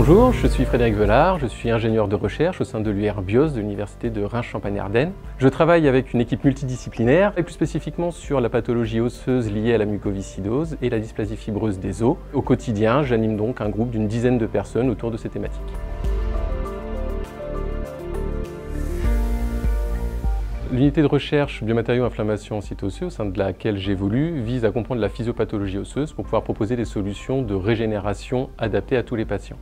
Bonjour, je suis Frédéric Velard, je suis ingénieur de recherche au sein de l'UR BIOS de l'Université de Reims-Champagne-Ardenne. Je travaille avec une équipe multidisciplinaire et plus spécifiquement sur la pathologie osseuse liée à la mucoviscidose et la dysplasie fibreuse des os. Au quotidien, j'anime donc un groupe d'une dizaine de personnes autour de ces thématiques. L'unité de recherche biomatériaux inflammation en site osseux, au sein de laquelle j'évolue, vise à comprendre la physiopathologie osseuse pour pouvoir proposer des solutions de régénération adaptées à tous les patients.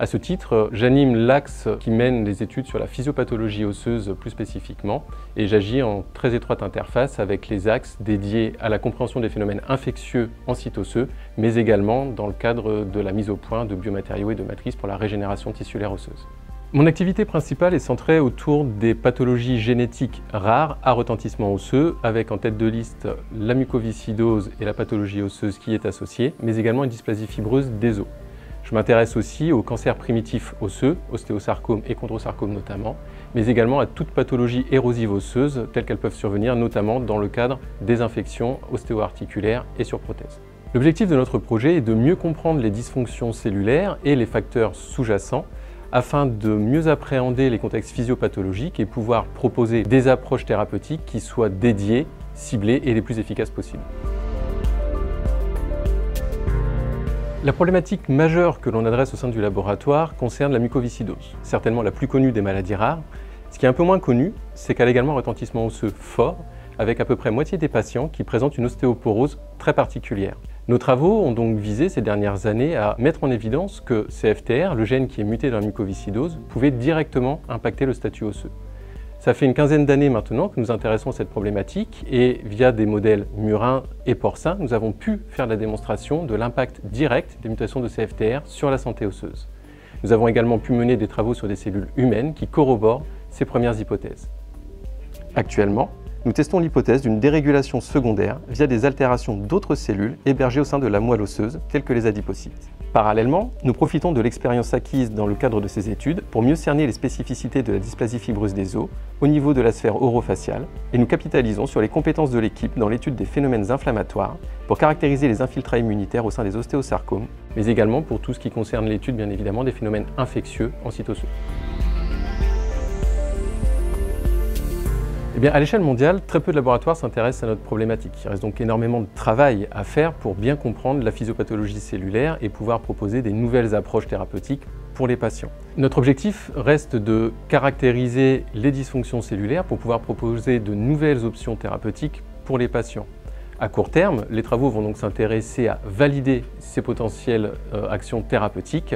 À ce titre, j'anime l'axe qui mène les études sur la physiopathologie osseuse plus spécifiquement et j'agis en très étroite interface avec les axes dédiés à la compréhension des phénomènes infectieux en site osseux, mais également dans le cadre de la mise au point de biomatériaux et de matrices pour la régénération tissulaire osseuse. Mon activité principale est centrée autour des pathologies génétiques rares à retentissement osseux, avec en tête de liste la mucoviscidose et la pathologie osseuse qui est associée, mais également une dysplasie fibreuse des os. Je m'intéresse aussi aux cancers primitifs osseux, ostéosarcome et chondrosarcome notamment, mais également à toute pathologie érosive osseuse telles qu'elles peuvent survenir notamment dans le cadre des infections ostéo-articulaires et sur prothèse. L'objectif de notre projet est de mieux comprendre les dysfonctions cellulaires et les facteurs sous-jacents afin de mieux appréhender les contextes physiopathologiques et pouvoir proposer des approches thérapeutiques qui soient dédiées, ciblées et les plus efficaces possibles. La problématique majeure que l'on adresse au sein du laboratoire concerne la mucoviscidose, certainement la plus connue des maladies rares. Ce qui est un peu moins connu, c'est qu'elle a également un retentissement osseux fort, avec à peu près moitié des patients qui présentent une ostéoporose très particulière. Nos travaux ont donc visé ces dernières années à mettre en évidence que CFTR, le gène qui est muté dans la mucoviscidose, pouvait directement impacter le statut osseux. Ça fait une quinzaine d'années maintenant que nous intéressons à cette problématique et via des modèles murins et porcins, nous avons pu faire la démonstration de l'impact direct des mutations de CFTR sur la santé osseuse. Nous avons également pu mener des travaux sur des cellules humaines qui corroborent ces premières hypothèses. Actuellement, nous testons l'hypothèse d'une dérégulation secondaire via des altérations d'autres cellules hébergées au sein de la moelle osseuse, telles que les adipocytes. Parallèlement, nous profitons de l'expérience acquise dans le cadre de ces études pour mieux cerner les spécificités de la dysplasie fibreuse des os au niveau de la sphère orofaciale et nous capitalisons sur les compétences de l'équipe dans l'étude des phénomènes inflammatoires pour caractériser les infiltrats immunitaires au sein des ostéosarcomes, mais également pour tout ce qui concerne l'étude bien évidemment des phénomènes infectieux en site osseux. À l'échelle mondiale, très peu de laboratoires s'intéressent à notre problématique. Il reste donc énormément de travail à faire pour bien comprendre la physiopathologie cellulaire et pouvoir proposer des nouvelles approches thérapeutiques pour les patients. Notre objectif reste de caractériser les dysfonctions cellulaires pour pouvoir proposer de nouvelles options thérapeutiques pour les patients. À court terme, les travaux vont donc s'intéresser à valider ces potentielles actions thérapeutiques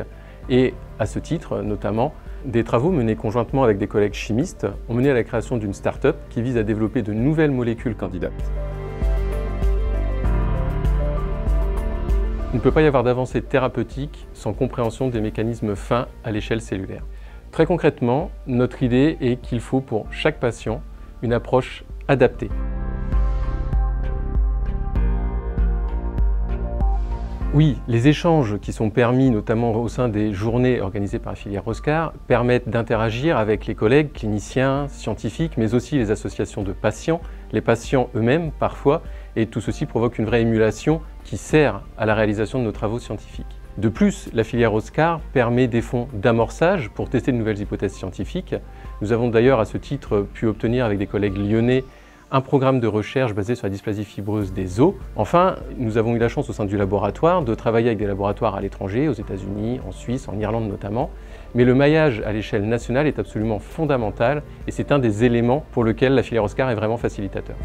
et à ce titre, notamment, des travaux menés conjointement avec des collègues chimistes ont mené à la création d'une start-up qui vise à développer de nouvelles molécules candidates. Il ne peut pas y avoir d'avancée thérapeutique sans compréhension des mécanismes fins à l'échelle cellulaire. Très concrètement, notre idée est qu'il faut pour chaque patient une approche adaptée. Oui, les échanges qui sont permis, notamment au sein des journées organisées par la filière Oscar, permettent d'interagir avec les collègues, cliniciens, scientifiques, mais aussi les associations de patients, les patients eux-mêmes parfois, et tout ceci provoque une vraie émulation qui sert à la réalisation de nos travaux scientifiques. De plus, la filière Oscar permet des fonds d'amorçage pour tester de nouvelles hypothèses scientifiques. Nous avons d'ailleurs à ce titre pu obtenir avec des collègues lyonnais un programme de recherche basé sur la dysplasie fibreuse des os. Enfin, nous avons eu la chance au sein du laboratoire de travailler avec des laboratoires à l'étranger, aux États-Unis, en Suisse, en Irlande notamment. Mais le maillage à l'échelle nationale est absolument fondamental et c'est un des éléments pour lequel la filière Oscar est vraiment facilitateur.